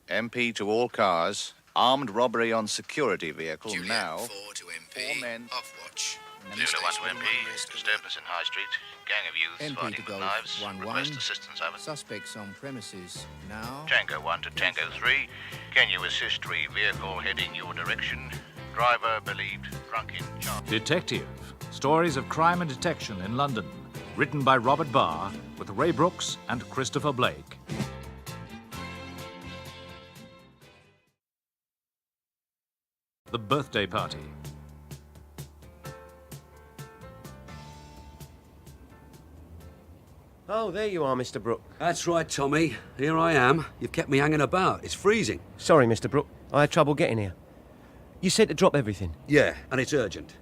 MP to all cars. Armed robbery on security vehicle Juliet, now. 4 to MP. 4 men. Off watch. Zulu 1 to MP. Disturbance in High Street. Gang of youths MP fighting to with Golf knives. 1-1. Request assistance, over. Suspects on premises now. Tango 1 to Tango 3. Can you assist vehicle heading your direction? Driver believed drunk in charge. Detective. Stories of crime and detection in London. Written by Robert Barr with Ray Brooks and Christopher Blake. The Birthday Party. Oh, there you are, Mr. Brook. That's right, Tommy. Here I am. You've kept me hanging about. It's freezing. Sorry, Mr. Brook. I had trouble getting here. You said to drop everything. Yeah, and it's urgent.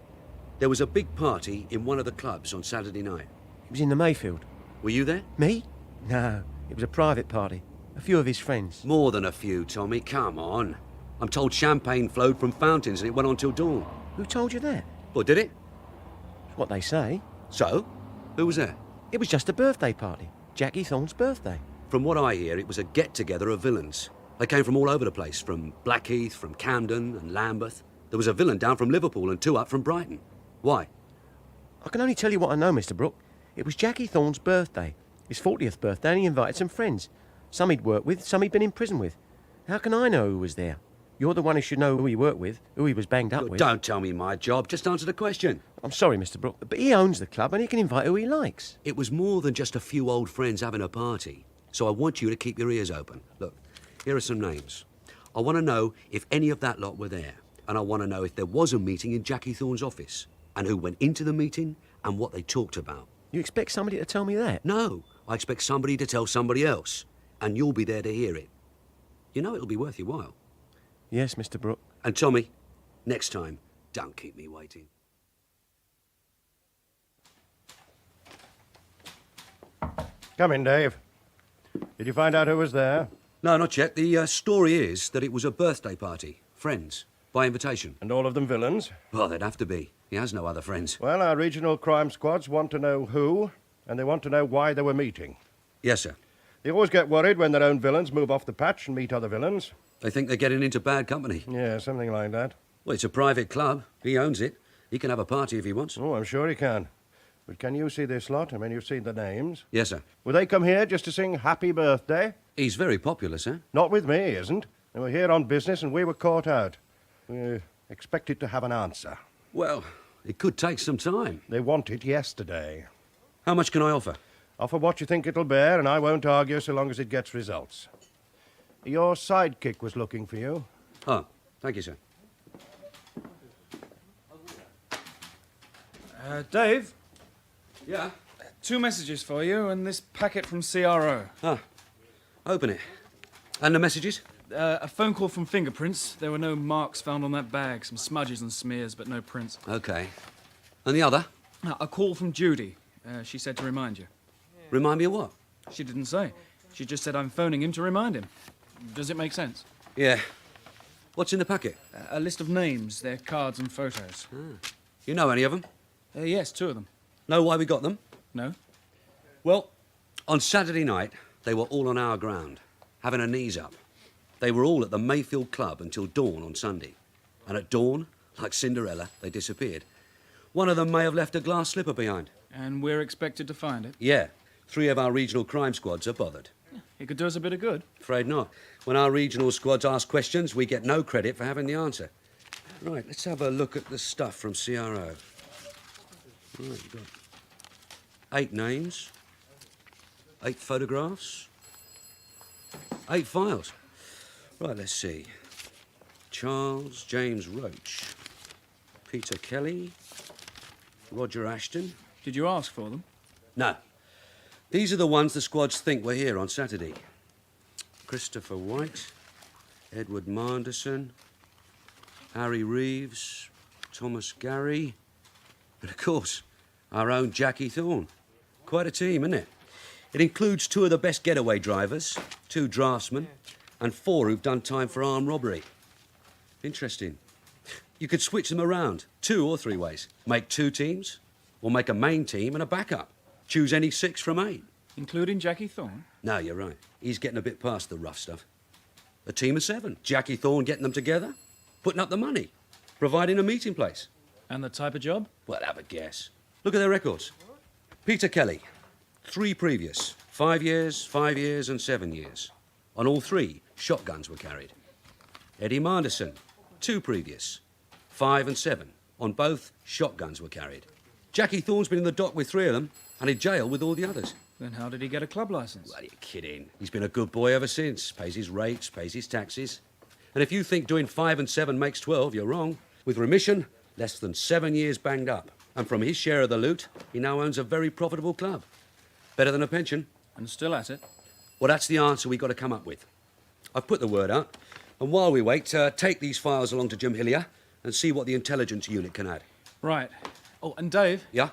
There was a big party in one of the clubs on Saturday night. It was in the Mayfield. Were you there? Me? No, it was a private party. A few of his friends. More than a few, Tommy. Come on. I'm told champagne flowed from fountains and it went on till dawn. Who told you that? Well, did it? It's what they say. So? Who was there? It was just a birthday party. Jackie Thorne's birthday. From what I hear, it was a get-together of villains. They came from all over the place, from Blackheath, from Camden and Lambeth. There was a villain down from Liverpool and 2 up from Brighton. Why? I can only tell you what I know, Mr. Brook. It was Jackie Thorne's birthday. His 40th birthday, and he invited some friends. Some he'd worked with, some he'd been in prison with. How can I know who was there? You're the one who should know who he worked with, who he was banged up with. Don't tell me my job. Just answer the question. I'm sorry, Mr. Brook, but he owns the club and he can invite who he likes. It was more than just a few old friends having a party. So I want you to keep your ears open. Look, here are some names. I want to know if any of that lot were there. And I want to know if there was a meeting in Jackie Thorne's office. And who went into the meeting and what they talked about. You expect somebody to tell me that? No, I expect somebody to tell somebody else. And you'll be there to hear it. You know it'll be worth your while. Yes, Mr. Brook. And Tommy, next time, don't keep me waiting. Come in, Dave. Did you find out who was there? No, not yet. The story is that it was a birthday party. Friends. By invitation. And all of them villains? Well, they'd have to be. He has no other friends. Well, our regional crime squads want to know who, and they want to know why they were meeting. Yes, sir. They always get worried when their own villains move off the patch and meet other villains. They think they're getting into bad company. Yeah, something like that. Well, it's a private club. He owns it. He can have a party if he wants. Oh, I'm sure he can. But can you see this lot? I mean, you've seen the names. Yes, sir. Will they come here just to sing happy birthday? He's very popular, sir. Not with me, he isn't. They were here on business and we were caught out. We expected to have an answer. Well, it could take some time. They want it yesterday. How much can I offer? Offer what you think it'll bear, and I won't argue so long as it gets results. Your sidekick was looking for you. Oh, thank you, sir. Dave? Yeah? 2 messages for you and this packet from CRO. Ah, open it. And the messages? A phone call from fingerprints. There were no marks found on that bag. Some smudges and smears, but no prints. Okay. And the other? A call from Judy. She said to remind you. Remind me of what? She didn't say. She just said I'm phoning him to remind him. Does it make sense? Yeah. What's in the packet? A list of names, their cards and photos. You know any of them? Yes, 2 of them. Know why we got them? No? Well, on Saturday night, they were all on our ground, having a knees up. They were all at the Mayfield Club until dawn on Sunday. And at dawn, like Cinderella, they disappeared. One of them may have left a glass slipper behind. And we're expected to find it? Yeah. 3 of our regional crime squads are bothered. It could do us a bit of good. Afraid not. When our regional squads ask questions, we get no credit for having the answer. Right, let's have a look at the stuff from CRO. Right, you've got 8 names, 8 photographs, 8 files. Right, let's see. Charles James Roach, Peter Kelly, Roger Ashton. Did you ask for them? No. These are the ones the squads think were here on Saturday. Christopher White, Edward Manderson, Harry Reeves, Thomas Gary, and of course, our own Jackie Thorne. Quite a team, isn't it? It includes 2 of the best getaway drivers, 2 draftsmen, and 4 who've done time for armed robbery. Interesting. You could switch them around 2 or 3 ways. Make 2 teams, or make a main team and a backup. Choose any 6 from 8. Including Jackie Thorne? No, you're right. He's getting a bit past the rough stuff. A team of 7. Jackie Thorne getting them together, putting up the money, providing a meeting place. And the type of job? Well, have a guess. Look at their records. Peter Kelly, 3 previous. 5 years, 5 years and 7 years. On all 3, shotguns were carried. Eddie Manderson, 2 previous. 5 and 7. On both, shotguns were carried. Jackie Thorne's been in the dock with 3 of them and in jail with all the others. Then how did he get a club licence? Well, you're kidding. He's been a good boy ever since. Pays his rates, pays his taxes. And if you think doing 5 and 7 makes 12, you're wrong. With remission, less than 7 years banged up. And from his share of the loot, he now owns a very profitable club. Better than a pension. And still at it? Well, that's the answer we've got to come up with. I've put the word out. And while we wait, take these files along to Jim Hillier and see what the intelligence unit can add. Right. Oh, and Dave? Yeah?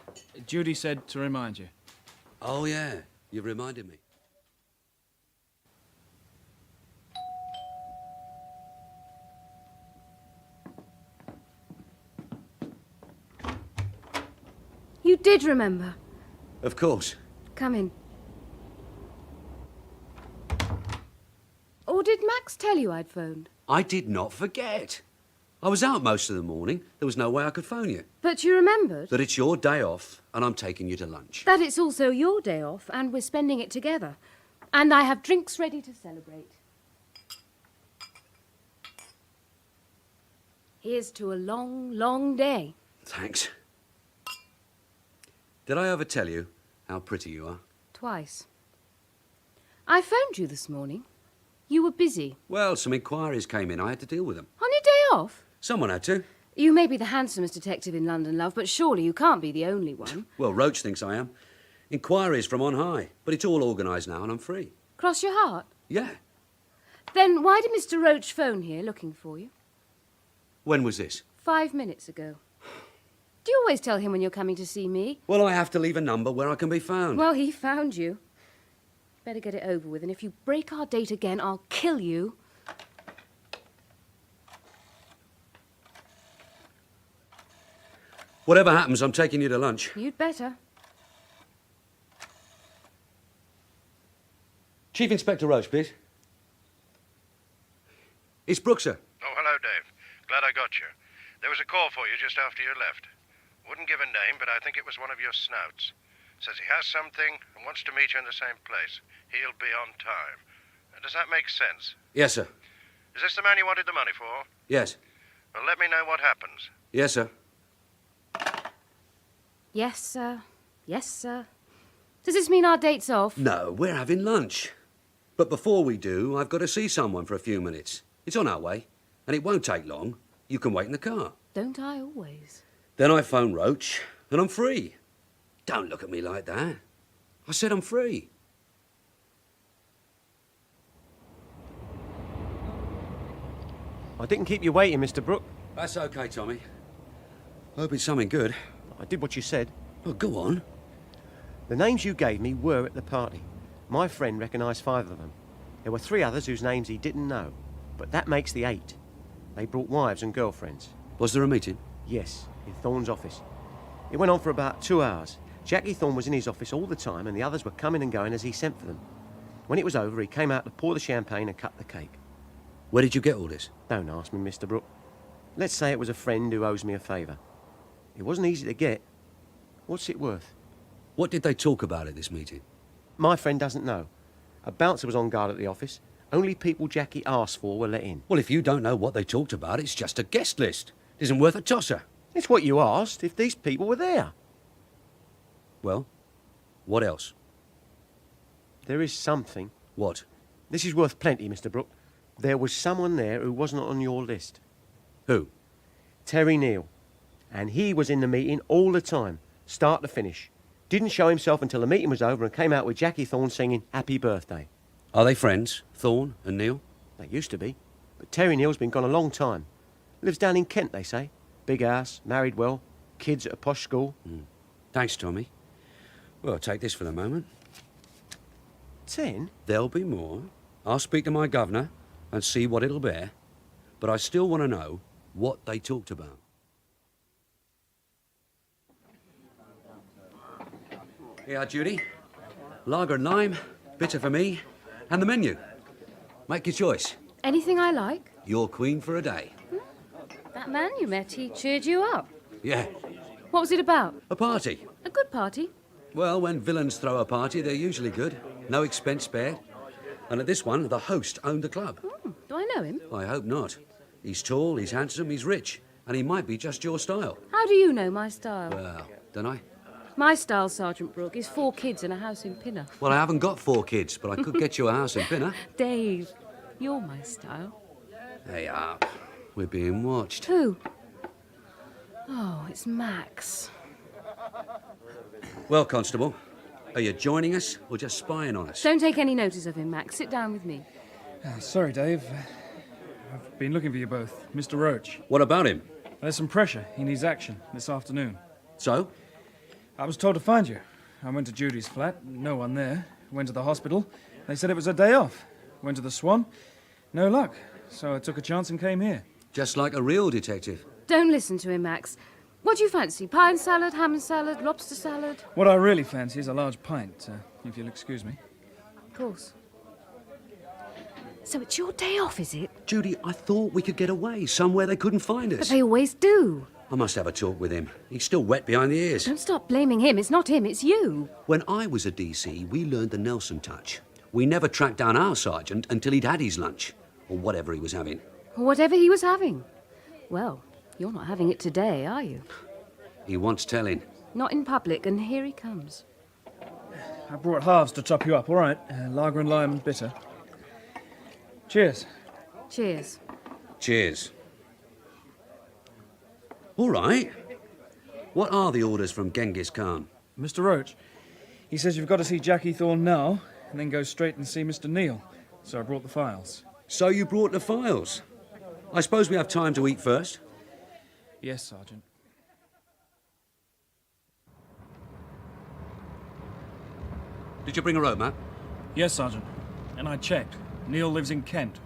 Judy said to remind you. Oh, yeah. You've reminded me. You did remember. Of course. Come in. Or did Max tell you I'd phoned? I did not forget. I was out most of the morning. There was no way I could phone you. But you remembered? That it's your day off and I'm taking you to lunch. That it's also your day off and we're spending it together. And I have drinks ready to celebrate. Here's to a long, long day. Thanks. Did I ever tell you how pretty you are? Twice. I phoned you this morning. You were busy. Well, some inquiries came in. I had to deal with them. On your day off? Someone had to. You may be the handsomest detective in London, love, but surely you can't be the only one. Well, Roach thinks I am. Inquiries from on high. But it's all organised now and I'm free. Cross your heart? Yeah. Then why did Mr. Roach phone here looking for you? When was this? 5 minutes ago. Do you always tell him when you're coming to see me? Well, I have to leave a number where I can be found. Well, he found you. Better get it over with, and if you break our date again, I'll kill you. Whatever happens, I'm taking you to lunch. You'd better. Chief Inspector Roach, please. It's Brook, sir. Oh, hello, Dave. Glad I got you. There was a call for you just after you left. Wouldn't give a name, but I think it was one of your snouts. Says he has something and wants to meet you in the same place. He'll be on time. Does that make sense? Yes, sir. Is this the man you wanted the money for? Yes. Well, let me know what happens. Yes, sir. Yes, sir. Yes, sir. Does this mean our date's off? No, we're having lunch. But before we do, I've got to see someone for a few minutes. It's on our way, and it won't take long. You can wait in the car. Don't I always? Then I phone Roach, and I'm free. Don't look at me like that. I said I'm free. I didn't keep you waiting, Mr. Brook. That's okay, Tommy. Hope it's something good. I did what you said. Well, go on. The names you gave me were at the party. My friend recognised 5 of them. There were 3 others whose names he didn't know. But that makes the 8. They brought wives and girlfriends. Was there a meeting? Yes, in Thorne's office. It went on for about 2 hours. Jackie Thorne was in his office all the time and the others were coming and going as he sent for them. When it was over, he came out to pour the champagne and cut the cake. Where did you get all this? Don't ask me, Mr. Brook. Let's say it was a friend who owes me a favour. It wasn't easy to get. What's it worth? What did they talk about at this meeting? My friend doesn't know. A bouncer was on guard at the office. Only people Jackie asked for were let in. Well, if you don't know what they talked about, it's just a guest list. It isn't worth a tosser. It's what you asked, if these people were there. Well, what else? There is something. What? This is worth plenty, Mr. Brook. There was someone there who wasn't on your list. Who? Terry Neal. And he was in the meeting all the time, start to finish. Didn't show himself until the meeting was over and came out with Jackie Thorne singing Happy Birthday. Are they friends, Thorne and Neal? They used to be. But Terry Neal's been gone a long time. Lives down in Kent, they say. Big house, married well, kids at a posh school. Thanks, Tommy. Well, take this for the moment. 10? There'll be more. I'll speak to my governor and see what it'll bear. But I still want to know what they talked about. Here, Judy. Lager and lime, bitter for me, and the menu. Make your choice. Anything I like? You're queen for a day. That man you met, he cheered you up. Yeah, What was it about? a party. A good party? Well, when villains throw a party, they're usually good. No expense spared. And at this one, the host owned the club. Do I know him? I hope not. He's tall, he's handsome, he's rich. And he might be just your style. How do you know my style? Well, don't I? My style, Sergeant Brook, is 4 kids and a house in Pinner. Well, I haven't got 4 kids, but I could get you a house in Pinner. Dave, you're my style. Hey, we're being watched. Who? Oh, it's Max. Well, Constable, are you joining us or just spying on us? Don't take any notice of him, Max. Sit down with me. Sorry, Dave. I've been looking for you both. Mr. Roach. What about him? There's some pressure. He needs action this afternoon. So? I was told to find you. I went to Judy's flat. No one there. Went to the hospital. They said it was a day off. Went to the Swan. No luck. So I took a chance and came here. Just like a real detective. Don't listen to him, Max. What do you fancy? Pie and salad, ham and salad, lobster salad? What I really fancy is a large pint, if you'll excuse me. Of course. So it's your day off, is it? Judy, I thought we could get away somewhere they couldn't find us. But they always do. I must have a talk with him. He's still wet behind the ears. Don't stop blaming him. It's not him, it's you. When I was a DC, we learned the Nelson touch. We never tracked down our sergeant until he'd had his lunch. Or whatever he was having. Or whatever he was having. Well, you're not having it today, are you? He wants telling. Not in public, and here he comes. I brought halves to top you up, all right? Lager and lime and bitter. Cheers. Cheers. Cheers. All right. What are the orders from Genghis Khan? Mr. Roach, he says you've got to see Jackie Thorne now, and then go straight and see Mr. Neal. So I brought the files. So you brought the files? I suppose we have time to eat first? Yes, Sergeant. Did you bring a road map? Yes, Sergeant. And I checked. Neil lives in Kent.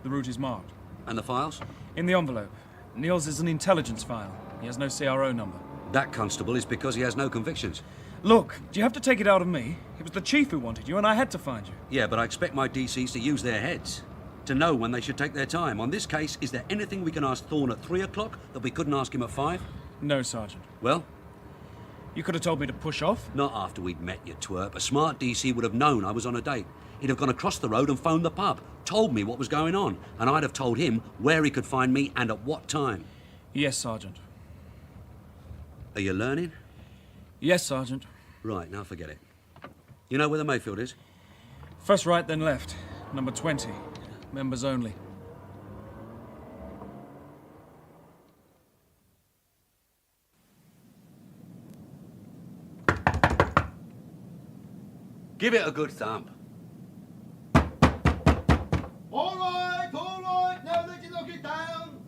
The route is marked. And the files? In the envelope. Neil's is an intelligence file. He has no CRO number. That, Constable, is because he has no convictions. Look, do you have to take it out of me? It was the chief who wanted you, and I had to find you. Yeah, but I expect my DCs to use their heads. To know when they should take their time. On this case, is there anything we can ask Thorne at 3 o'clock that we couldn't ask him at 5? No, Sergeant. Well? You could have told me to push off. Not after we'd met, you twerp. A smart DC would have known I was on a date. He'd have gone across the road and phoned the pub, told me what was going on, and I'd have told him where he could find me and at what time. Yes, Sergeant. Are you learning? Yes, Sergeant. Right, now forget it. You know where the Mayfield is? First right, then left. Number 20. Members only. Give it a good thump. All right, now let you knock it down.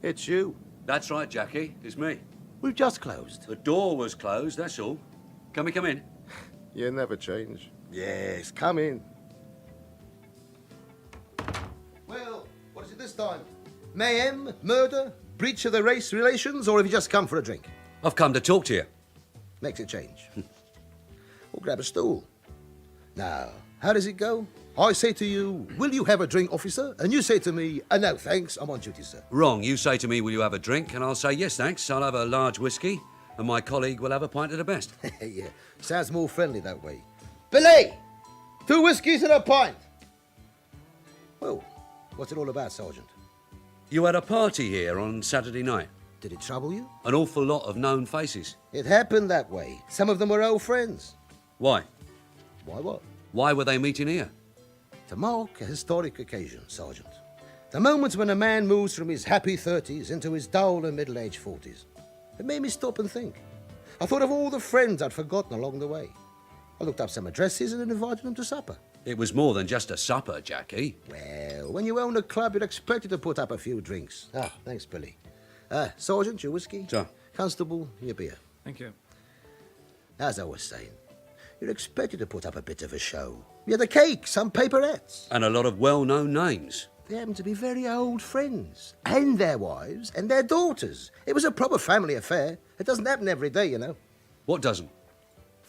It's you. That's right, Jackie. It's me. We've just closed. The door was closed, that's all. Can we come in? You never change. Yes, come in. Well, what is it this time? Mayhem, murder, breach of the race relations, or have you just come for a drink? I've come to talk to you. Makes a change. Or grab a stool. Now, how does it go? I say to you, will you have a drink, officer? And you say to me, no, thanks, I'm on duty, sir. Wrong. You say to me, will you have a drink? And I'll say, yes, thanks. I'll have a large whiskey. And my colleague will have a pint of the best. Yeah, sounds more friendly that way. Billy! 2 whiskies and a pint! Well, what's it all about, Sergeant? You had a party here on Saturday night. Did it trouble you? An awful lot of known faces. It happened that way. Some of them were old friends. Why? Why what? Why were they meeting here? To mark a historic occasion, Sergeant. The moment when a man moves from his happy 30s into his dull and middle-aged 40s. It made me stop and think. I thought of all the friends I'd forgotten along the way. I looked up some addresses and invited them to supper. It was more than just a supper, Jackie. Well, when you own a club, you're expected to put up a few drinks. Ah, thanks, Billy. Sergeant, your whiskey. Sir. Constable, your beer. Thank you. As I was saying, you're expected to put up a bit of a show. You had a cake, some paperettes. And a lot of well-known names. They happened to be very old friends. And their wives and their daughters. It was a proper family affair. It doesn't happen every day, you know. What doesn't?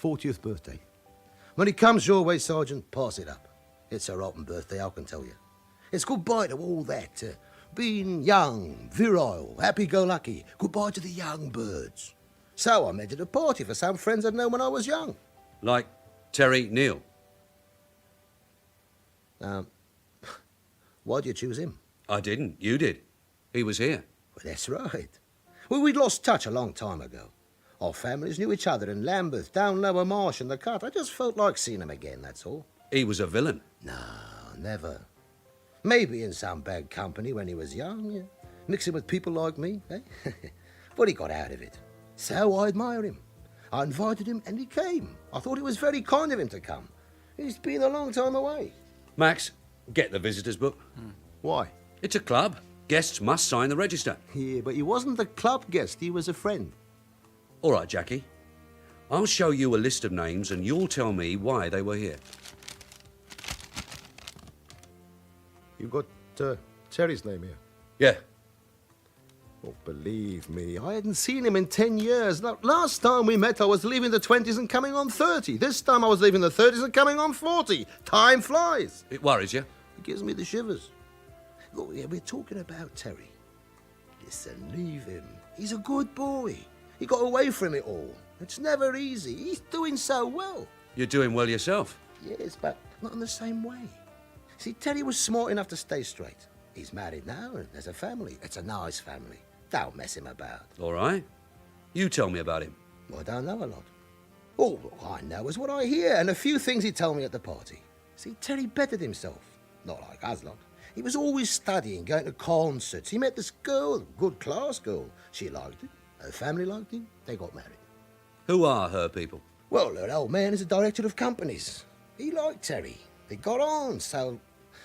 40th birthday. When it comes your way, Sergeant, pass it up. It's a rotten birthday, I can tell you. It's goodbye to all that. Being young, virile, happy-go-lucky. Goodbye to the young birds. So I made it a party for some friends I'd known when I was young. Like Terry Neal. Why'd you choose him? I didn't. You did. He was here. Well, that's right. Well, we'd lost touch a long time ago. Our families knew each other in Lambeth, down Lower Marsh and the Cut. I just felt like seeing him again, that's all. He was a villain. No, never. Maybe in some bad company when he was young, yeah. Mixing with people like me, eh? But he got out of it. So I admire him. I invited him and he came. I thought it was very kind of him to come. He's been a long time away. Max, get the visitors book. Why? It's a club. Guests must sign the register. Yeah, but he wasn't the club guest, he was a friend. All right, Jackie. I'll show you a list of names and you'll tell me why they were here. You got Terry's name here? Yeah. Oh, believe me, I hadn't seen him in 10 years. Now, last time we met, I was leaving the 20s and coming on 30. This time I was leaving the 30s and coming on 40. Time flies. It worries you? It gives me the shivers. Look, yeah, we're talking about Terry. Listen, leave him. He's a good boy. He got away from it all. It's never easy. He's doing so well. You're doing well yourself. Yes, but not in the same way. See, Terry was smart enough to stay straight. He's married now and there's a family. It's a nice family. Don't mess him about. All right. You tell me about him. I don't know a lot. All I know is what I hear and a few things he told me at the party. See, Terry bettered himself. Not like us lot. He was always studying, going to concerts. He met this girl, a good class girl. She liked him. Her family liked him. They got married. Who are her people? Well, her old man is a director of companies. He liked Terry. They got on, so...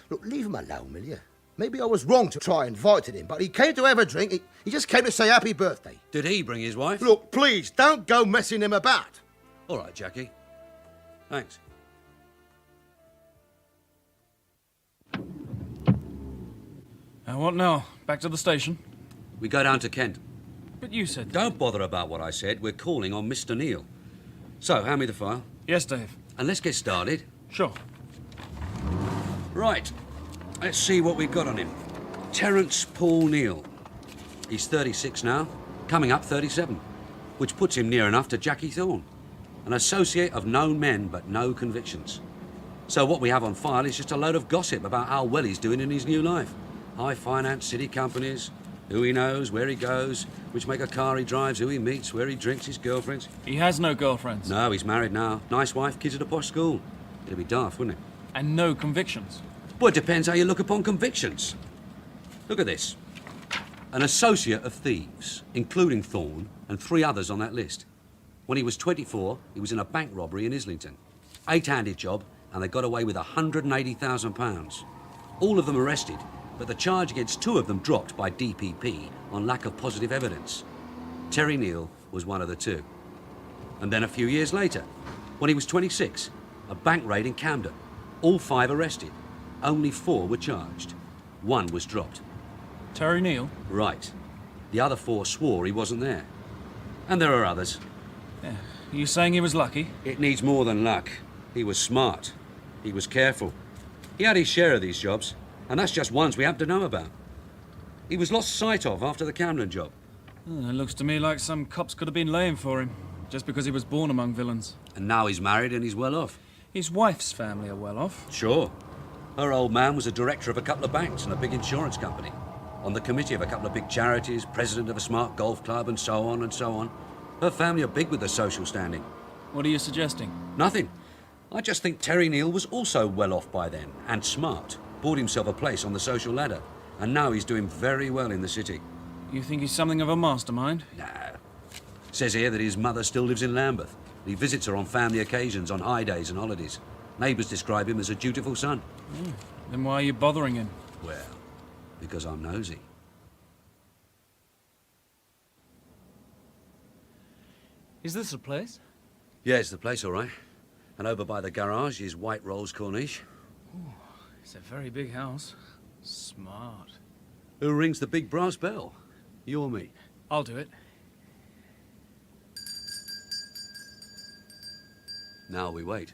Look, leave him alone, will you? Maybe I was wrong to try inviting him, but he came to have a drink. He just came to say happy birthday. Did he bring his wife? Look, please, don't go messing him about. All right, Jackie. Thanks. What now? Back to the station? We go down to Kent. But you said... Don't bother about what I said. We're calling on Mr. Neal. So, hand me the file. Yes, Dave. And let's get started. Sure. Right. Let's see what we've got on him. Terence Paul Neal. He's 36 now, coming up 37, which puts him near enough to Jackie Thorne. An associate of known men, but no convictions. So what we have on file is just a load of gossip about how well he's doing in his new life. High finance city companies, who he knows, where he goes, which make a car he drives, who he meets, where he drinks, his girlfriends. He has no girlfriends. No, he's married now. Nice wife, kids at a posh school. It'd be daft, wouldn't it? And no convictions. Well, it depends how you look upon convictions. Look at this. An associate of thieves, including Thorne and 3 others on that list. When he was 24, he was in a bank robbery in Islington. 8-handed job, and they got away with £180,000. All of them arrested, but the charge against 2 of them dropped by DPP on lack of positive evidence. Terry Neal was one of the 2. And then a few years later, when he was 26, a bank raid in Camden. All 5 arrested. Only 4 were charged. 1 was dropped. Terry Neal? Right. The other 4 swore he wasn't there. And there are others. Yeah. Are you saying he was lucky? It needs more than luck. He was smart. He was careful. He had his share of these jobs, and that's just ones we happen to know about. He was lost sight of after the Camden job. It looks to me like some cops could have been laying for him, just because he was born among villains. And now he's married and he's well off. His wife's family are well off. Sure. Her old man was a director of a couple of banks and a big insurance company. On the committee of a couple of big charities, president of a smart golf club, and so on and so on. Her family are big with their social standing. What are you suggesting? Nothing. I just think Terry Neal was also well off by then, and smart. Bought himself a place on the social ladder, and now he's doing very well in the city. You think he's something of a mastermind? Nah. Says here that his mother still lives in Lambeth. He visits her on family occasions, on high days and holidays. Neighbours describe him as a dutiful son. Then why are you bothering him? Well, because I'm nosy. Is this a place? Yeah, it's the place, all right. And over by the garage is White Rolls Corniche. Ooh, it's a very big house. Smart. Who rings the big brass bell? You or me? I'll do it. Now we wait.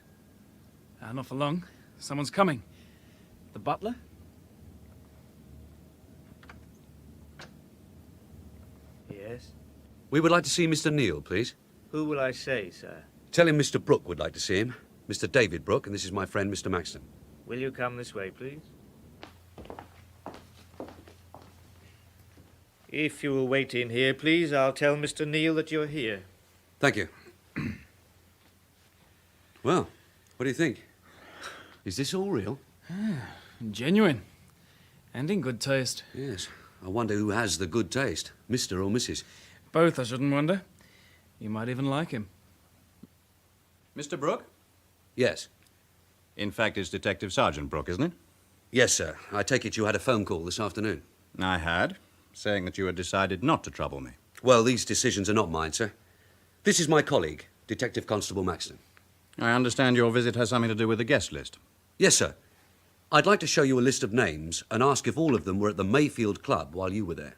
Not for long. Someone's coming. The butler? Yes? We would like to see Mr. Neal, please. Who will I say, sir? Tell him Mr. Brook would like to see him. Mr. David Brook, and this is my friend, Mr. Maxton. Will you come this way, please? If you will wait in here, please, I'll tell Mr. Neal that you're here. Thank you. Well, what do you think? Is this all real? Genuine. And in good taste. Yes. I wonder who has the good taste, Mr. or Mrs. Both, I shouldn't wonder. You might even like him. Mr. Brook? Yes. In fact, it's Detective Sergeant Brook, isn't it? Yes, sir. I take it you had a phone call this afternoon. I had, saying that you had decided not to trouble me. Well, these decisions are not mine, sir. This is my colleague, Detective Constable Maxton. I understand your visit has something to do with the guest list. Yes, sir. I'd like to show you a list of names and ask if all of them were at the Mayfield Club while you were there.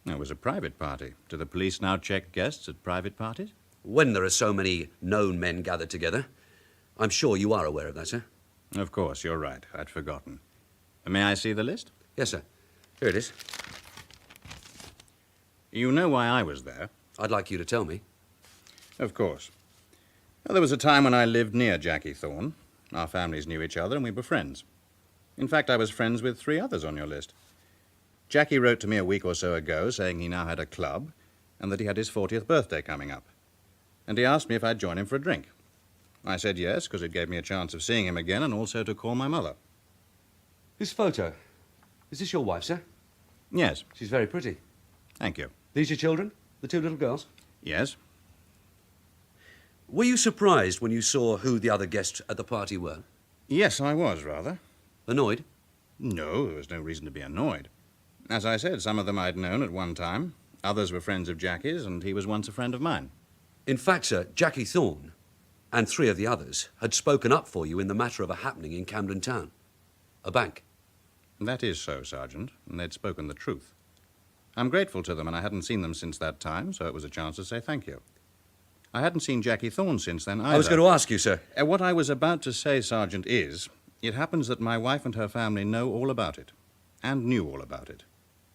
It was a private party. Do the police now check guests at private parties? When there are so many known men gathered together. I'm sure you are aware of that, sir. Of course, you're right. I'd forgotten. May I see the list? Yes, sir. Here it is. You know why I was there? I'd like you to tell me. Of course. Well, there was a time when I lived near Jackie Thorne. Our families knew each other and we were friends. In fact, I was friends with 3 others on your list. Jackie wrote to me a week or so ago saying he now had a club and that he had his 40th birthday coming up. And he asked me if I'd join him for a drink. I said yes, because it gave me a chance of seeing him again and also to call my mother. This photo, is this your wife, sir? Yes. She's very pretty. Thank you. These your children? The 2 little girls? Yes. Were you surprised when you saw who the other guests at the party were? Yes, I was, rather. Annoyed? No, there was no reason to be annoyed. As I said, some of them I'd known at one time. Others were friends of Jackie's, and he was once a friend of mine. In fact, sir, Jackie Thorne and 3 of the others had spoken up for you in the matter of a happening in Camden Town. A bank. That is so, Sergeant, and they'd spoken the truth. I'm grateful to them, and I hadn't seen them since that time, so it was a chance to say thank you. I hadn't seen Jackie Thorne since then either. I was going to ask you, sir. What I was about to say, Sergeant, is it happens that my wife and her family know all about it, and knew all about it.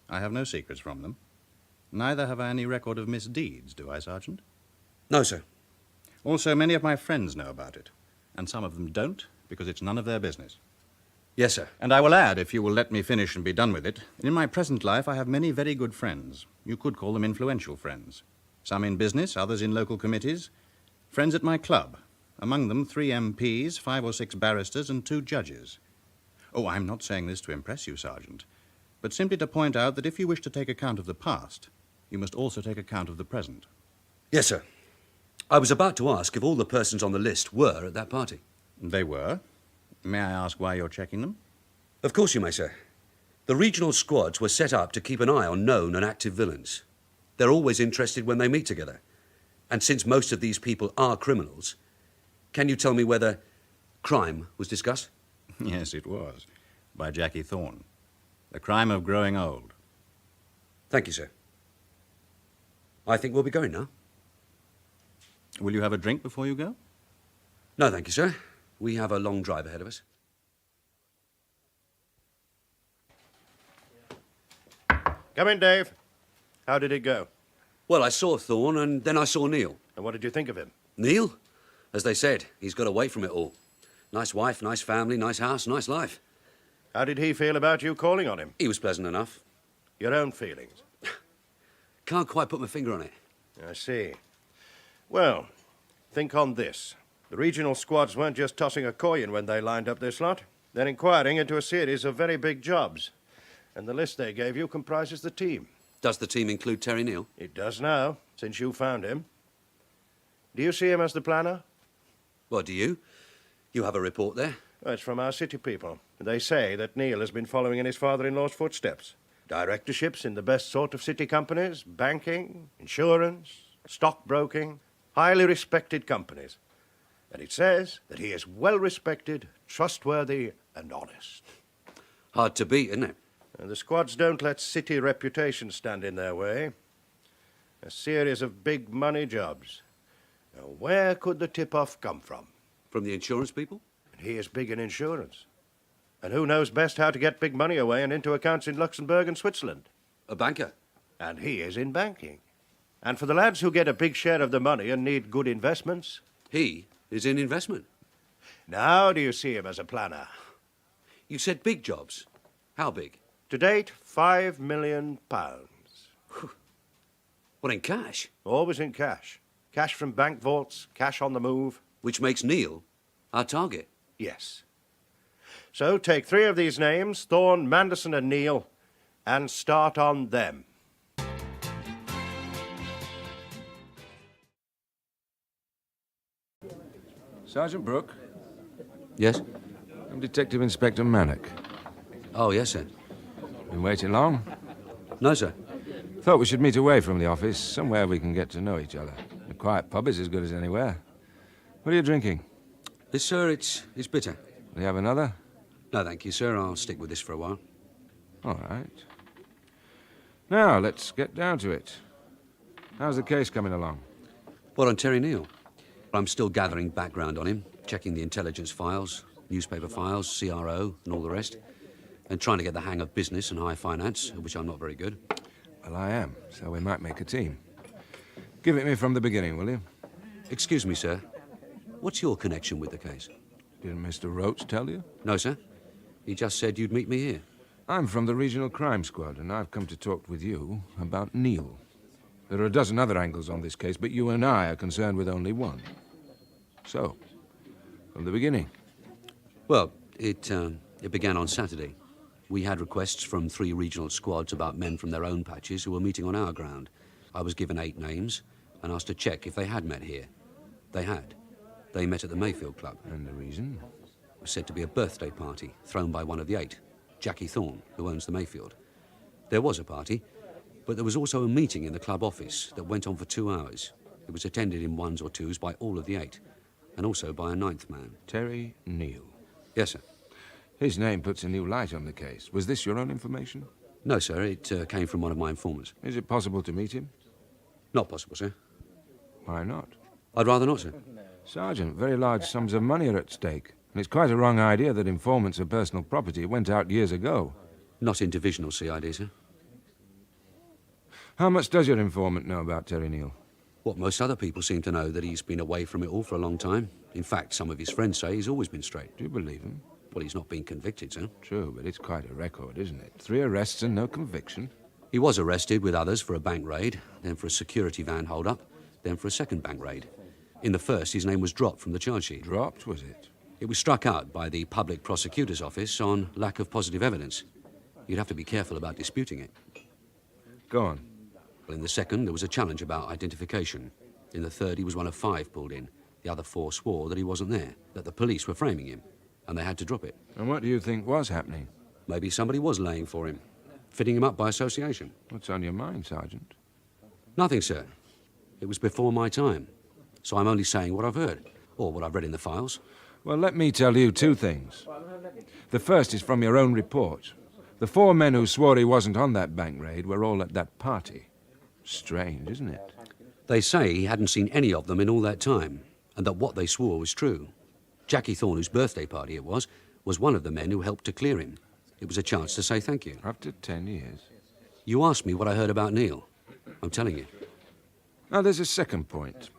I have no secrets from them. Neither have I any record of misdeeds, do I, Sergeant? No, sir. Also, many of my friends know about it, and some of them don't, because it's none of their business. Yes, sir. And I will add, if you will let me finish and be done with it, in my present life I have many very good friends. You could call them influential friends. Some in business, others in local committees. Friends at my club. Among them 3 MPs, 5 or 6 barristers, and 2 judges. Oh, I'm not saying this to impress you, Sergeant, but simply to point out that if you wish to take account of the past, you must also take account of the present. Yes, sir. I was about to ask if all the persons on the list were at that party. They were. May I ask why you're checking them? Of course you may, sir. The regional squads were set up to keep an eye on known and active villains. They're always interested when they meet together. And since most of these people are criminals, can you tell me whether crime was discussed? Yes, it was. By Jackie Thorne. The crime of growing old. Thank you, sir. I think we'll be going now. Will you have a drink before you go? No, thank you, sir. We have a long drive ahead of us. Come in, Dave. How did it go? Well, I saw Thorne, and then I saw Neal. And what did you think of him? Neal? As they said, he's got away from it all. Nice wife, nice family, nice house, nice life. How did he feel about you calling on him? He was pleasant enough. Your own feelings? Can't quite put my finger on it. I see. Well, think on this. The regional squads weren't just tossing a coin when they lined up this lot. They're inquiring into a series of very big jobs. And the list they gave you comprises the team. Does the team include Terry Neal? It does now, since you found him. Do you see him as the planner? What, do you? You have a report there? Well, it's from our city people. They say that Neal has been following in his father-in-law's footsteps. Directorships in the best sort of city companies, banking, insurance, stockbroking, highly respected companies. And it says that he is well-respected, trustworthy, and honest. Hard to beat, isn't it? And the squads don't let city reputation stand in their way. A series of big money jobs. Now, where could the tip-off come from? From the insurance people? He is big in insurance. And who knows best how to get big money away and into accounts in Luxembourg and Switzerland? A banker. And he is in banking. And for the lads who get a big share of the money and need good investments... He is in investment. Now do you see him as a planner? You said big jobs. How big? To date, £5 million. What, in cash? Always in cash. Cash from bank vaults, cash on the move. Which makes Neil our target. Yes. So take 3 of these names, Thorne, Manderson and Neil, and start on them. Sergeant Brook? Yes? I'm Detective Inspector Mannock. Oh, yes, sir. Been waiting long? No, sir. Thought we should meet away from the office, somewhere we can get to know each other. A quiet pub is as good as anywhere. What are you drinking? This, sir, it's bitter. Do you have another? No, thank you, sir. I'll stick with this for a while. All right. Now, let's get down to it. How's the case coming along? What, on Terry Neal? I'm still gathering background on him, checking the intelligence files, newspaper files, CRO, and all the rest, and trying to get the hang of business and high finance, at which I'm not very good. Well, I am, so we might make a team. Give it me from the beginning, will you? Excuse me, sir. What's your connection with the case? Didn't Mr. Roach tell you? No, sir. He just said you'd meet me here. I'm from the Regional Crime Squad, and I've come to talk with you about Neil. There are a dozen other angles on this case, but you and I are concerned with only one. So, from the beginning. Well, it began on Saturday. We had requests from 3 regional squads about men from their own patches who were meeting on our ground. I was given 8 names and asked to check if they had met here. They had. They met at the Mayfield Club. And the reason? It was said to be a birthday party thrown by one of the 8, Jackie Thorne, who owns the Mayfield. There was a party, but there was also a meeting in the club office that went on for 2 hours. It was attended in 1s or 2s by all of the 8, and also by a 9th man. Terry Neal. Yes, sir. His name puts a new light on the case. Was this your own information? No, sir. It came from one of my informants. Is it possible to meet him? Not possible, sir. Why not? I'd rather not, sir. Sergeant, very large sums of money are at stake. And it's quite a wrong idea that informants are personal property. It went out years ago. Not in divisional CID, sir. How much does your informant know about Terry Neal? What most other people seem to know, that he's been away from it all for a long time. In fact, some of his friends say he's always been straight. Do you believe him? Well, he's not been convicted, sir. True, but it's quite a record, isn't it? 3 arrests and no conviction. He was arrested with others for a bank raid, then for a security van hold-up, then for a second bank raid. In the first, his name was dropped from the charge sheet. Dropped, was it? It was struck out by the Public Prosecutor's Office on lack of positive evidence. You'd have to be careful about disputing it. Go on. Well, in the second, there was a challenge about identification. In the third, he was one of 5 pulled in. The other 4 swore that he wasn't there, that the police were framing him, and they had to drop it. And what do you think was happening? Maybe somebody was laying for him, fitting him up by association. What's on your mind, Sergeant? Nothing, sir. It was before my time, so I'm only saying what I've heard, or what I've read in the files. Well, let me tell you 2 things. The first is from your own report. The 4 men who swore he wasn't on that bank raid were all at that party. Strange, isn't it? They say he hadn't seen any of them in all that time, and that what they swore was true. Jackie Thorne, whose birthday party it was one of the men who helped to clear him. It was a chance to say thank you. After 10 years. You asked me what I heard about Neil. I'm telling you. Now, there's a second point.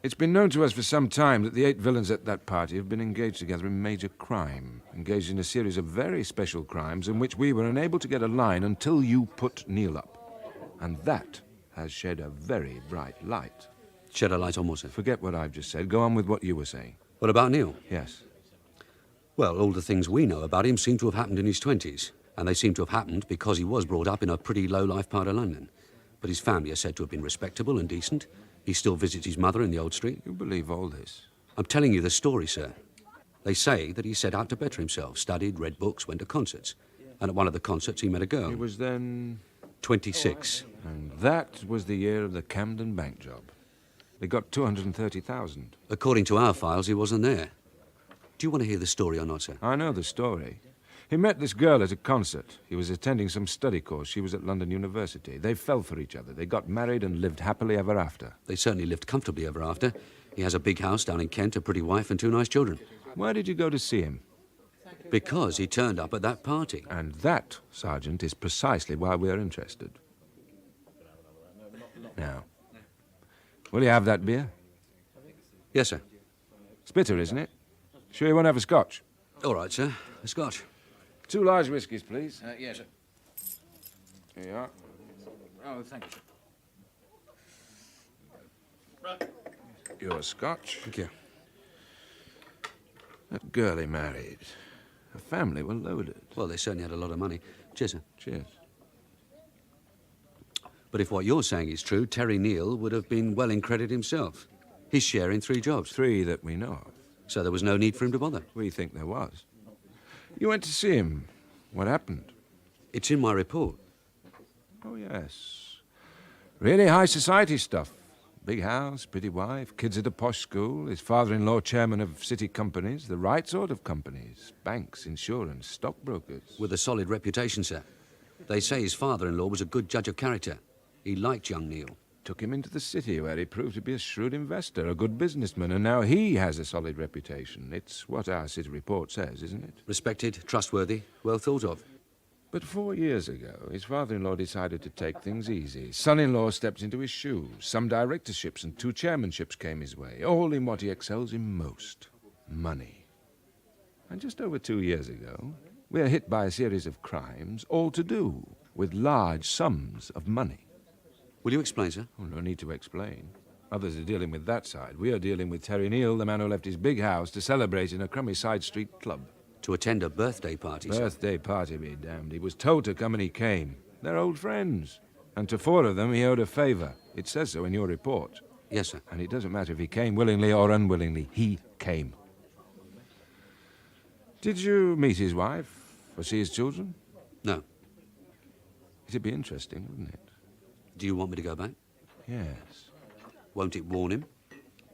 It's been known to us for some time that the 8 villains at that party have been engaged together in major crime, engaged in a series of very special crimes in which we were unable to get a line until you put Neil up. And that has shed a very bright light. Shed a light on what, sir? Forget what I've just said. Go on with what you were saying. What about Neil? Yes. Well, all the things we know about him seem to have happened in his 20s, and they seem to have happened because he was brought up in a pretty low-life part of London. But his family are said to have been respectable and decent. He still visits his mother in the old street. You believe all this? I'm telling you the story, sir. They say that he set out to better himself, studied, read books, went to concerts. And at one of the concerts, he met a girl. He was then 26. And that was the year of the Camden Bank job. They got 230,000. According to our files, he wasn't there. Do you want to hear the story or not, sir? I know the story. He met this girl at a concert. He was attending some study course. She was at London University. They fell for each other. They got married and lived happily ever after. They certainly lived comfortably ever after. He has a big house down in Kent, a pretty wife and 2 nice children. Why did you go to see him? Because he turned up at that party. And that, Sergeant, is precisely why we are interested. Now, will you have that beer? Yes, sir. It's bitter, isn't it? Sure you won't have a scotch? All right, sir. A scotch. 2 large whiskies, please. Yes, sir. Here you are. Oh, thank you, sir. Your scotch. Thank you. That girl he married. Her family were loaded. Well, they certainly had a lot of money. Cheers, sir. Cheers. But if what you're saying is true, Terry Neal would have been well in credit himself. He's sharing 3 jobs. 3 that we know of. So there was no need for him to bother. We think there was. You went to see him. What happened? It's in my report. Oh, yes. Really high society stuff. Big house, pretty wife, kids at a posh school, his father-in-law chairman of city companies, the right sort of companies, banks, insurance, stockbrokers. With a solid reputation, sir. They say his father-in-law was a good judge of character. He liked young Neal. Took him into the city where he proved to be a shrewd investor, a good businessman, and now he has a solid reputation. It's what our city report says, isn't it? Respected, trustworthy, well thought of. But 4 years ago, his father-in-law decided to take things easy. Son-in-law stepped into his shoes. Some directorships and 2 chairmanships came his way, all in what he excels in most, money. And just over 2 years ago, we are hit by a series of crimes, all to do with large sums of money. Will you explain, sir? Oh, no need to explain. Others are dealing with that side. We are dealing with Terry Neal, the man who left his big house to celebrate in a crummy side street club. To attend a birthday party, sir. Birthday party be damned. He was told to come and he came. They're old friends. And to 4 of them he owed a favour. It says so in your report. Yes, sir. And it doesn't matter if he came willingly or unwillingly. He came. Did you meet his wife or see his children? No. It'd be interesting, wouldn't it? Do you want me to go back? Yes. Won't it warn him?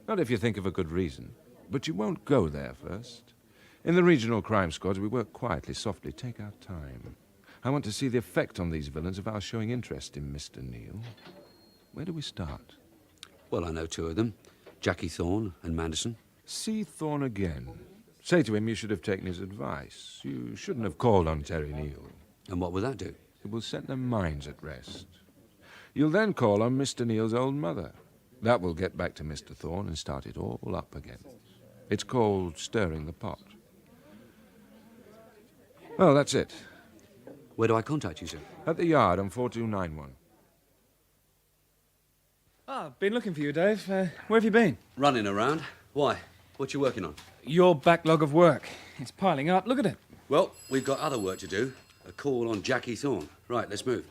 Not if you think of a good reason. But you won't go there first. In the regional crime squads, we work quietly, softly. Take our time. I want to see the effect on these villains of our showing interest in Mr. Neal. Where do we start? Well, I know 2 of them. Jackie Thorne and Manderson. See Thorne again. Say to him you should have taken his advice. You shouldn't have called on Terry Neal. And what will that do? It will set their minds at rest. You'll then call on Mr. Neal's old mother. That will get back to Mr. Thorne and start it all up again. It's called stirring the pot. Well, that's it. Where do I contact you, sir? At the yard on 4291. I've been looking for you, Dave. Where have you been? Running around. Why? What you working on? Your backlog of work. It's piling up. Look at it. Well, we've got other work to do. A call on Jackie Thorne. Right, let's move.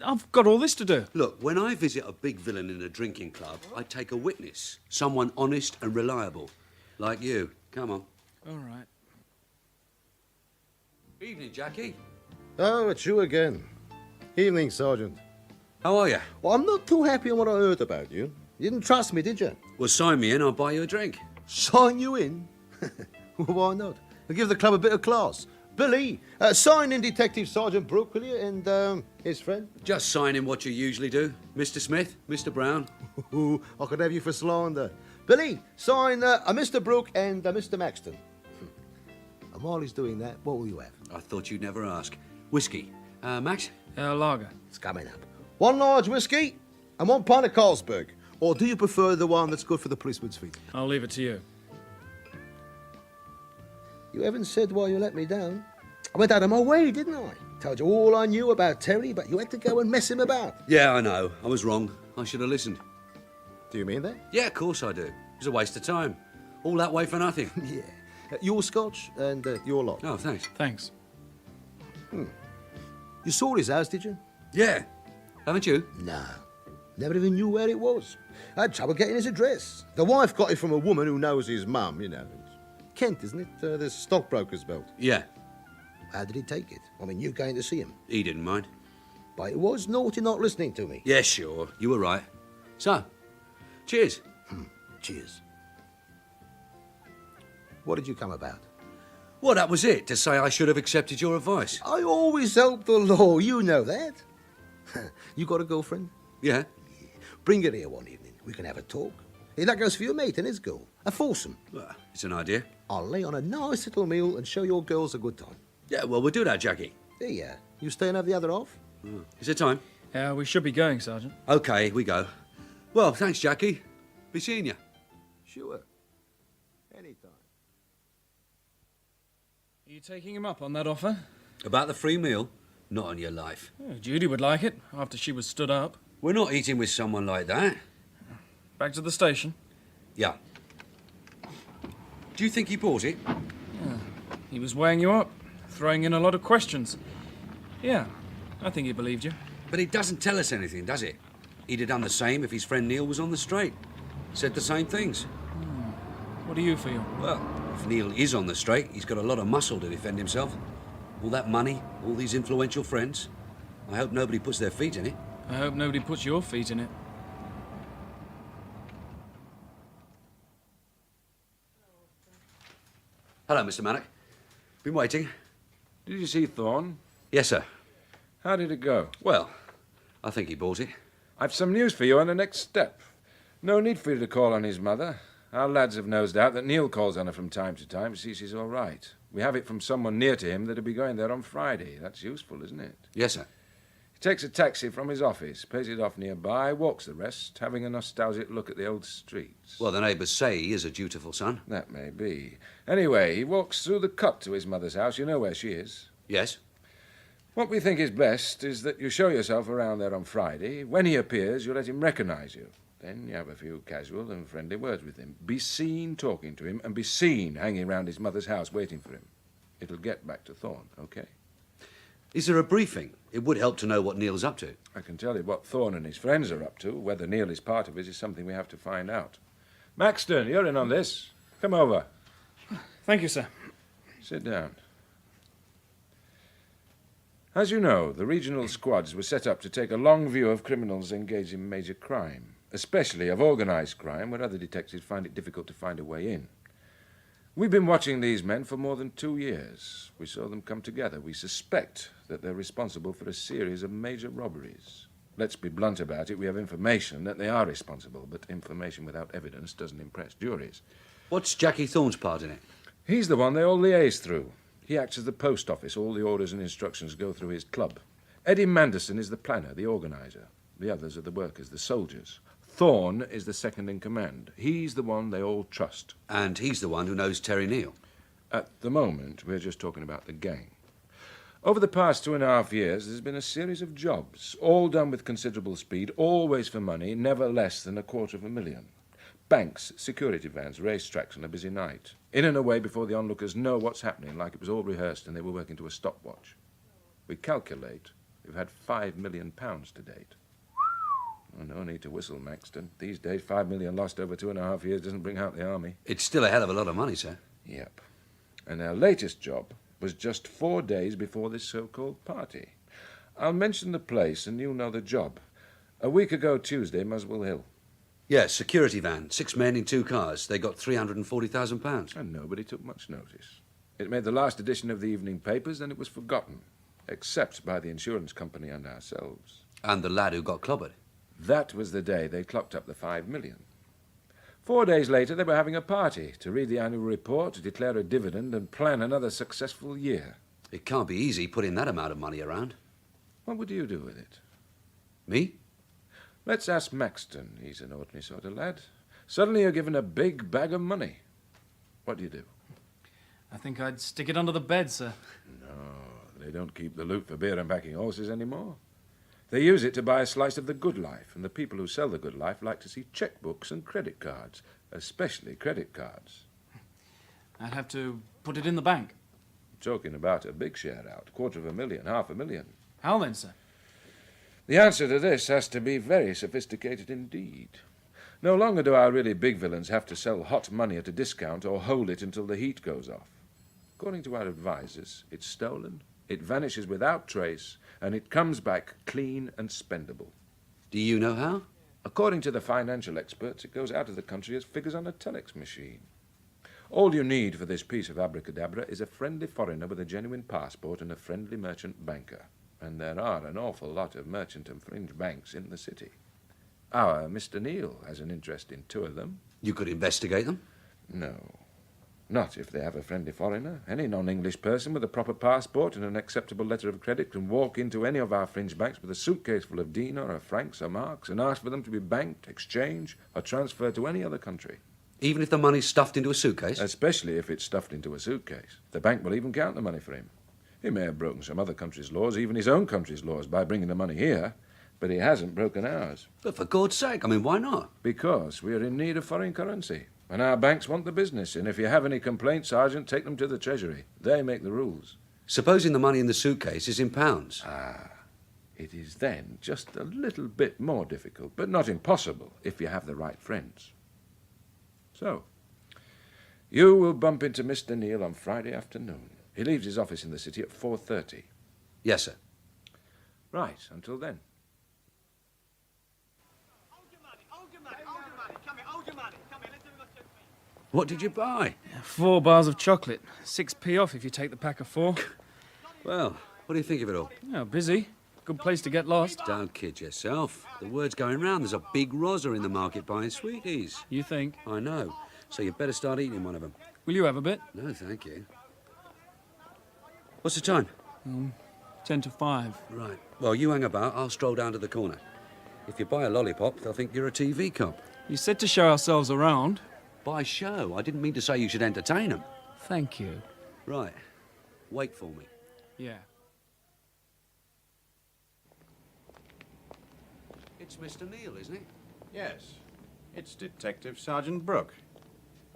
I've got all this to do. Look, when I visit a big villain in a drinking club, I take a witness. Someone honest and reliable. Like you. Come on. All right. Evening, Jackie. Oh, it's you again. Evening, Sergeant. How are you? Well, I'm not too happy on what I heard about you. You didn't trust me, did you? Well, sign me in, I'll buy you a drink. Sign you in? Well, why not? I'll give the club a bit of class. Billy, sign in Detective Sergeant Brook, will you, and his friend? Just sign in what you usually do. Mr. Smith, Mr. Brown. I could have you for slander. Billy, sign Mr. Brook and Mr. Maxton. And while he's doing that, what will you have? I thought you'd never ask. Whiskey. Max? Lager. It's coming up. 1 large whiskey and 1 pint of Carlsberg. Or do you prefer the one that's good for the policeman's feet? I'll leave it to you. You haven't said why you let me down. I went out of my way, didn't I? Told you all I knew about Terry, but you had to go and mess him about. Yeah, I know. I was wrong. I should have listened. Do you mean that? Yeah, of course I do. It was a waste of time. All that way for nothing. Yeah. Your scotch and your lot. Oh, thanks. Thanks. You saw his house, did you? Yeah. Haven't you? No. Never even knew where it was. I had trouble getting his address. The wife got it from a woman who knows his mum, you know. Kent, isn't it? The stockbroker's belt. Yeah. How did he take it? I mean, you going to see him. He didn't mind. But it was naughty not listening to me. Yeah, sure. You were right. So, cheers. Cheers. What did you come about? Well, that was it, to say I should have accepted your advice. I always help the law, you know that. You got a girlfriend? Yeah. Bring her here one evening. We can have a talk. Hey, that goes for your mate and his girl. A foursome. Well, it's an idea. I'll lay on a nice little meal and show your girls a good time. Yeah, well, we'll do that, Jackie. Yeah. You stay and have the other half? Is it time? Yeah, we should be going, Sergeant. OK, we go. Well, thanks, Jackie. Be seeing you. Sure. Anytime. Are you taking him up on that offer? About the free meal? Not on your life. Oh, Judy would like it, after she was stood up. We're not eating with someone like that. Back to the station. Yeah. Do you think he bought it? Yeah. He was weighing you up, throwing in a lot of questions. Yeah, I think he believed you. But he doesn't tell us anything, does it? He'd have done the same if his friend Neil was on the straight. Said the same things. What do you feel? Well, if Neil is on the straight, he's got a lot of muscle to defend himself. All that money, all these influential friends. I hope nobody puts their feet in it. I hope nobody puts your feet in it. Hello, Mr. Mannock. Been waiting. Did you see Thorne? Yes, sir. How did it go? Well, I think he bought it. I've some news for you on the next step. No need for you to call on his mother. Our lads have nosed out that Neil calls on her from time to time to see she's all right. We have it from someone near to him that'll be going there on Friday. That's useful, isn't it? Yes, sir. He takes a taxi from his office, pays it off nearby, walks the rest, having a nostalgic look at the old streets. Well, the neighbours say he is a dutiful son. That may be. Anyway, he walks through the cut to his mother's house. You know where she is. Yes. What we think is best is that you show yourself around there on Friday. When he appears, you let him recognise you. Then you have a few casual and friendly words with him. Be seen talking to him, and be seen hanging round his mother's house waiting for him. It'll get back to Thorne, OK? Is there a briefing? It would help to know what Neil's up to. I can tell you what Thorne and his friends are up to. Whether Neil is part of it is something we have to find out. Maxton, you're in on this. Come over. Thank you, sir. Sit down. As you know, the regional squads were set up to take a long view of criminals engaged in major crime, especially of organised crime, where other detectives find it difficult to find a way in. We've been watching these men for more than 2 years. We saw them come together. We suspect that they're responsible for a series of major robberies. Let's be blunt about it. We have information that they are responsible, but information without evidence doesn't impress juries. What's Jackie Thorne's part in it? He's the one they all liaise through. He acts as the post office. All the orders and instructions go through his club. Eddie Manderson is the planner, the organiser. The others are the workers, the soldiers. Thorne is the second in command. He's the one they all trust. And he's the one who knows Terry Neal. At the moment, we're just talking about the gang. Over the past 2.5 years, there's been a series of jobs, all done with considerable speed, always for money, never less than $250,000. Banks, security vans, racetracks on a busy night. In and away before the onlookers know what's happening, like it was all rehearsed and they were working to a stopwatch. We calculate we've had £5 million to date. Oh, no need to whistle, Maxton. These days, $5 million lost over 2.5 years doesn't bring out the army. It's still a hell of a lot of money, sir. Yep. And our latest job was just 4 days before this so-called party. I'll mention the place and you'll know the job. A week ago Tuesday, Muswell Hill. Yes, security van. 6 men in 2 cars. They got £340,000. And nobody took much notice. It made the last edition of the evening papers, then it was forgotten, except by the insurance company and ourselves. And the lad who got clobbered. That was the day they clocked up the $5 million. 4 days later, they were having a party to read the annual report, to declare a dividend, and plan another successful year. It can't be easy putting that amount of money around. What would you do with it? Me? Let's ask Maxton. He's an ordinary sort of lad. Suddenly you're given a big bag of money. What do you do? I think I'd stick it under the bed, sir. No, they don't keep the loot for beer and backing horses anymore. They use it to buy a slice of the good life, and the people who sell the good life like to see checkbooks and credit cards, especially credit cards. I'd have to put it in the bank. Talking about a big share out, $250,000, $500,000. How then, sir? The answer to this has to be very sophisticated indeed. No longer do our really big villains have to sell hot money at a discount or hold it until the heat goes off. According to our advisors, it's stolen, it vanishes without trace, and it comes back clean and spendable. Do you know how? According to the financial experts, it goes out of the country as figures on a telex machine. All you need for this piece of abracadabra is a friendly foreigner with a genuine passport and a friendly merchant banker. And there are an awful lot of merchant and fringe banks in the city. Our Mr. Neal has an interest in 2 of them. You could investigate them? No. Not if they have a friendly foreigner. Any non-English person with a proper passport and an acceptable letter of credit can walk into any of our fringe banks with a suitcase full of dinar or francs or marks and ask for them to be banked, exchanged, or transferred to any other country. Even if the money's stuffed into a suitcase? Especially if it's stuffed into a suitcase. The bank will even count the money for him. He may have broken some other country's laws, even his own country's laws, by bringing the money here, but he hasn't broken ours. But for God's sake, I mean, why not? Because we are in need of foreign currency, and our banks want the business, and if you have any complaints, Sergeant, take them to the Treasury. They make the rules. Supposing the money in the suitcase is in pounds? It is then just a little bit more difficult, but not impossible, if you have the right friends. So, you will bump into Mr. Neal on Friday afternoon. He leaves his office in the city at 4:30. Yes, sir. Right, until then. What did you buy? 4 bars of chocolate. 6p off if you take the pack of 4. Well, what do you think of it all? Oh, busy. Good place to get lost. Don't kid yourself. The word's going round. There's a big rozzer in the market buying sweeties. You think? I know. So you'd better start eating one of them. Will you have a bit? No, thank you. What's the time? 10 to 5. Right. Well, you hang about. I'll stroll down to the corner. If you buy a lollipop, they'll think you're a TV cop. You said to show ourselves around. By show? I didn't mean to say you should entertain them. Thank you. Right. Wait for me. Yeah. It's Mr. Neal, isn't it? Yes. It's Detective Sergeant Brook.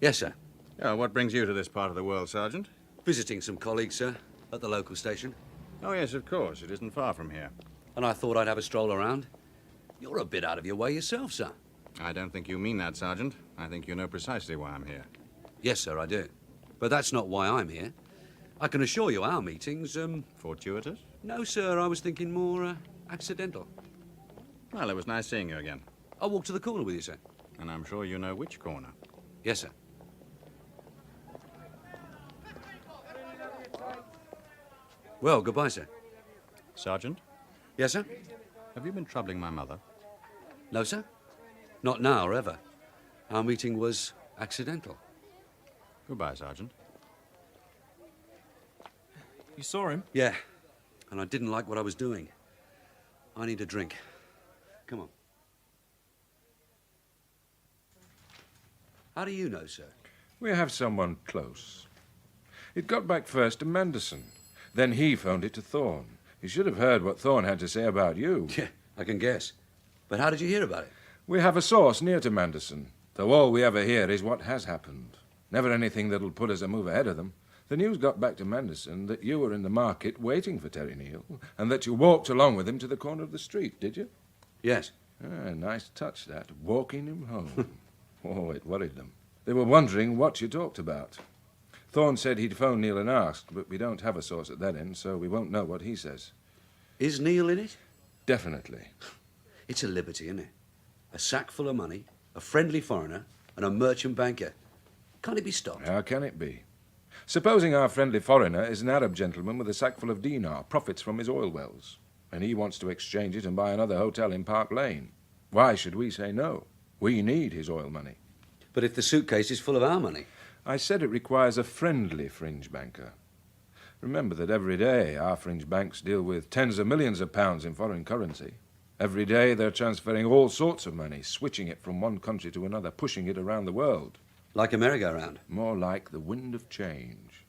Yes, sir. Oh, what brings you to this part of the world, Sergeant? Visiting some colleagues, sir, at the local station. Oh, yes, of course. It isn't far from here. And I thought I'd have a stroll around. You're a bit out of your way yourself, sir. I don't think you mean that, Sergeant. I think you know precisely why I'm here. Yes, sir, I do. But that's not why I'm here. I can assure you our meetings, Fortuitous? No, sir, I was thinking more, accidental. Well, it was nice seeing you again. I'll walk to the corner with you, sir. And I'm sure you know which corner. Yes, sir. Well, goodbye, sir. Sergeant? Yes, sir? Have you been troubling my mother? No, sir. Not now or ever. Our meeting was accidental. Goodbye, Sergeant. You saw him? Yeah. And I didn't like what I was doing. I need a drink. Come on. How do you know, sir? We have someone close. It got back first to Manderson. Then he phoned it to Thorne. You should have heard what Thorne had to say about you. Yeah, I can guess. But how did you hear about it? We have a source near to Manderson, though all we ever hear is what has happened. Never anything that'll put us a move ahead of them. The news got back to Manderson that you were in the market waiting for Terry Neal, and that you walked along with him to the corner of the street, did you? Yes. Nice touch, that. Walking him home. Oh, it worried them. They were wondering what you talked about. Thorne said he'd phoned Neal and asked, but we don't have a source at that end, so we won't know what he says. Is Neal in it? Definitely. It's a liberty, isn't it? A sack full of money, a friendly foreigner, and a merchant banker. Can't it be stopped? How can it be? Supposing our friendly foreigner is an Arab gentleman with a sack full of dinar, profits from his oil wells, and he wants to exchange it and buy another hotel in Park Lane. Why should we say no? We need his oil money. But if the suitcase is full of our money? I said it requires a friendly fringe banker. Remember that every day our fringe banks deal with tens of millions of pounds in foreign currency. Every day they're transferring all sorts of money, switching it from one country to another, pushing it around the world. Like a merry-go-round? More like the wind of change.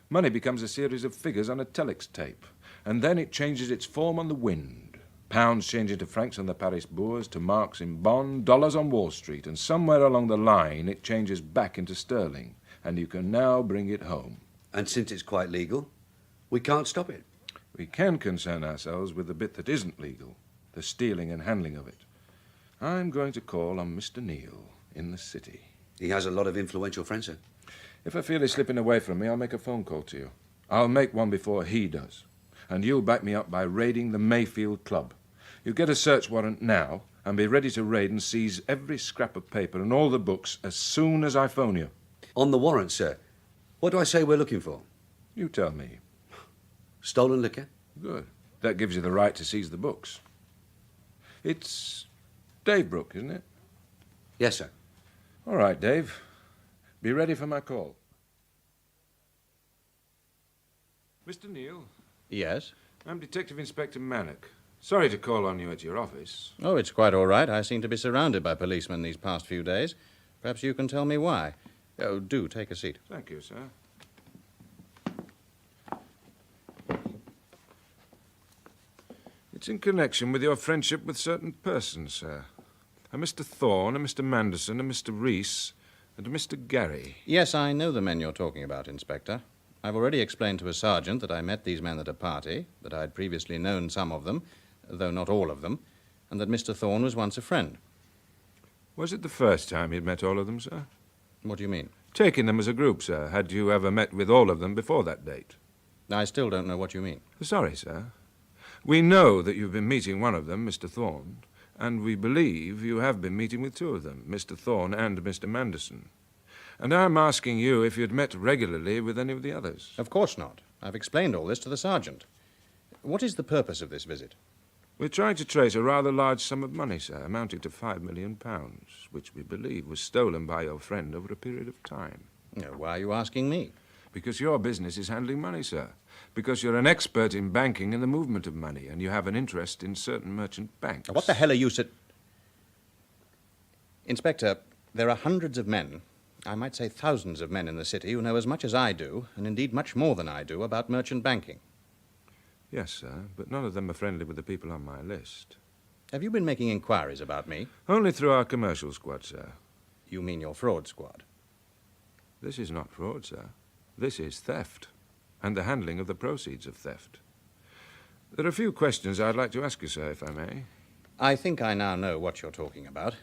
Money becomes a series of figures on a telex tape, and then it changes its form on the wind. Pounds change into francs on the Paris Bourse, to marks in Bonn, dollars on Wall Street, and somewhere along the line it changes back into sterling, and you can now bring it home. And since it's quite legal, we can't stop it? We can concern ourselves with the bit that isn't legal, the stealing and handling of it. I'm going to call on Mr. Neal in the city. He has a lot of influential friends, sir. If I feel he's slipping away from me, I'll make a phone call to you. I'll make one before he does. And you'll back me up by raiding the Mayfield Club. You get a search warrant now and be ready to raid and seize every scrap of paper and all the books as soon as I phone you. On the warrant, sir. What do I say we're looking for? You tell me. Stolen liquor? Good. That gives you the right to seize the books. It's Dave Brook, isn't it? Yes, sir. All right, Dave. Be ready for my call. Mr. Neal? Yes? I'm Detective Inspector Mannock. Sorry to call on you at your office. Oh, it's quite all right. I seem to be surrounded by policemen these past few days. Perhaps you can tell me why. Oh, do take a seat. Thank you, sir. It's in connection with your friendship with certain persons, sir. A Mr. Thorne, a Mr. Manderson, a Mr. Reese, and a Mr. Gary. Yes, I know the men you're talking about, Inspector. I've already explained to a sergeant that I met these men at a party, that I'd previously known some of them, though not all of them, and that Mr. Thorne was once a friend. Was it the first time you'd met all of them, sir? What do you mean? Taking them as a group, sir. Had you ever met with all of them before that date? I still don't know what you mean. Sorry, sir. We know that you've been meeting one of them, Mr. Thorne, and we believe you have been meeting with two of them, Mr. Thorne and Mr. Manderson. And I'm asking you if you'd met regularly with any of the others. Of course not. I've explained all this to the sergeant. What is the purpose of this visit? We're trying to trace a rather large sum of money, sir, amounting to £5 million, which we believe was stolen by your friend over a period of time. Why are you asking me? Because your business is handling money, sir. Because you're an expert in banking and the movement of money, and you have an interest in certain merchant banks. What the hell are you Inspector, there are hundreds of men, I might say thousands of men in the city who know as much as I do, and indeed much more than I do, about merchant banking. Yes, sir, but none of them are friendly with the people on my list. Have you been making inquiries about me? Only through our commercial squad, sir. You mean your fraud squad? This is not fraud, sir. This is theft, and the handling of the proceeds of theft. There are a few questions I'd like to ask you, sir, if I may. I think I now know what you're talking about.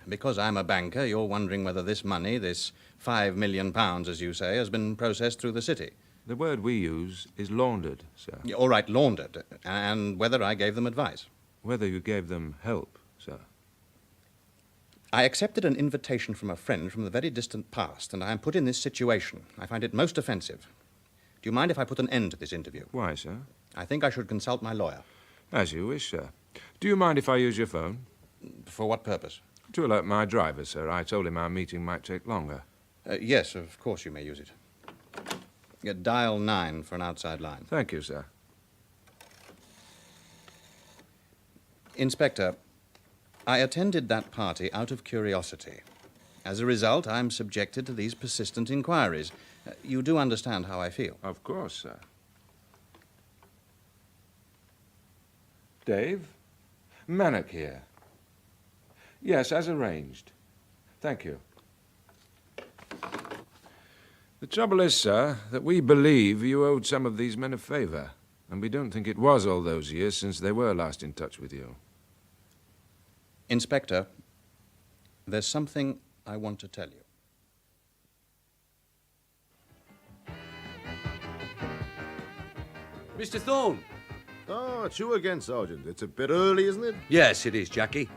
Because I'm a banker, you're wondering whether this money, this £5 million, as you say, has been processed through the city. The word we use is laundered, sir. Yeah, all right, laundered. And whether I gave them advice. Whether you gave them help, sir. I accepted an invitation from a friend from the very distant past, and I am put in this situation. I find it most offensive. Do you mind if I put an end to this interview? Why, sir? I think I should consult my lawyer. As you wish, sir. Do you mind if I use your phone? For what purpose? To alert my driver, sir. I told him our meeting might take longer. Yes, of course you may use it. Dial 9 for an outside line. Thank you, sir. Inspector, I attended that party out of curiosity. As a result, I'm subjected to these persistent inquiries. You do understand how I feel? Of course, sir. Dave? Mannock here. Yes, as arranged. Thank you. The trouble is, sir, that we believe you owed some of these men a favor, and we don't think it was all those years since they were last in touch with you. Inspector, there's something I want to tell you. Mr. Thorne! Oh, it's you again, Sergeant. It's a bit early, isn't it? Yes, it is, Jackie.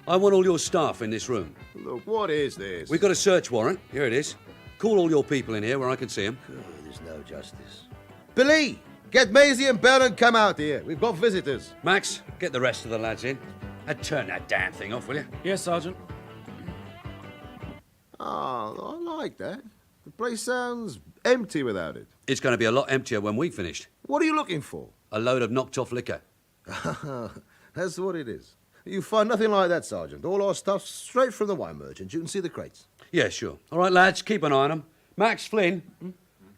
I want all your staff in this room. Look, what is this? We've got a search warrant. Here it is. Call all your people in here where I can see them. There's no justice. Billy, get Maisie and Bell and come out here. We've got visitors. Max, get the rest of the lads in. And turn that damn thing off, will you? Yes, Sergeant. Oh, I like that. The place sounds empty without it. It's going to be a lot emptier when we've finished. What are you looking for? A load of knocked-off liquor. That's what it is. You find nothing like that, Sergeant. All our stuff's straight from the wine merchant. You can see the crates. Yeah, sure. All right, lads, keep an eye on them. Max, Flynn,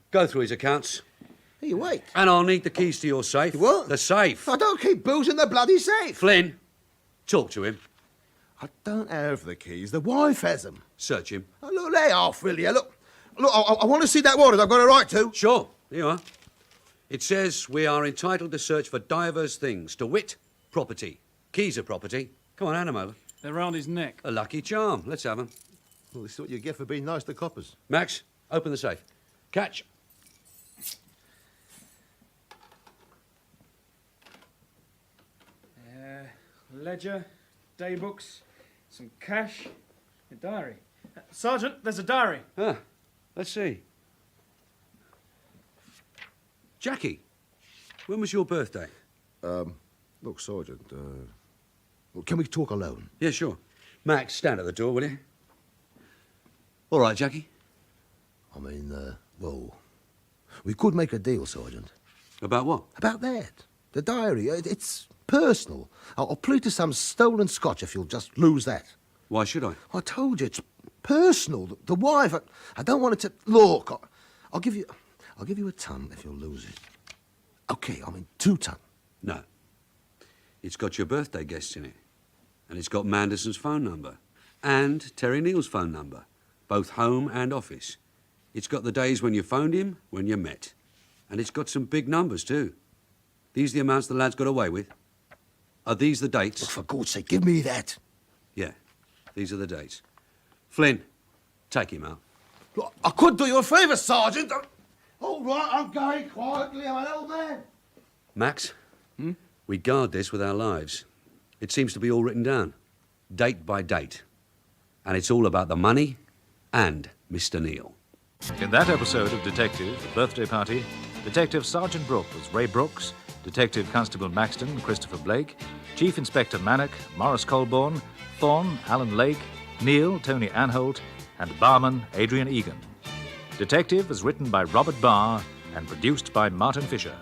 go through his accounts. Hey, wait. And I'll need the keys to your safe. What? The safe. I don't keep booze in the bloody safe. Flynn, talk to him. I don't have the keys. The wife has them. Search him. Oh, look, lay off, will you? Look, I want to see that warrant. I've got a right to. Sure, here you are. It says we are entitled to search for divers things, to wit, property. Keys of property. Come on, hand them over. They're round his neck. A lucky charm. Let's have them. Well, this is what you get for being nice to coppers. Max, open the safe. Catch. Ledger, day books, some cash, a diary. Sergeant, there's a diary. Ah, let's see. Jackie, when was your birthday? Look, Sergeant, Well, can we talk alone? Yeah, sure. Max, stand at the door, will you? All right, Jackie. I mean, well, we could make a deal, Sergeant. About what? About that. The diary. It's personal. I'll plead to some stolen scotch if you'll just lose that. Why should I? I told you, it's personal. The wife, I don't want it to... Look, I'll give you a ton if you'll lose it. Okay, I mean 2 ton. No. It's got your birthday guests in it. And it's got Manderson's phone number. And Terry Neal's phone number. Both home and office. It's got the days when you phoned him, when you met. And it's got some big numbers, too. These the amounts the lads got away with? Are these the dates? Oh, for God's sake, give me that. Yeah, these are the dates. Flynn, take him out. Look, I could do you a favour, Sergeant. All right, I'm going quietly. I'm an old man. Max, we guard this with our lives. It seems to be all written down, date by date. And it's all about the money and Mr. Neal. In that episode of Detective, The Birthday Party, Detective Sergeant Brook was Ray Brooks, Detective Constable Maxton, Christopher Blake, Chief Inspector Mannock, Morris Colborne, Thorne, Alan Lake, Neal, Tony Anholt, and Barman, Adrian Egan. Detective was written by Robert Barr and produced by Martin Fisher.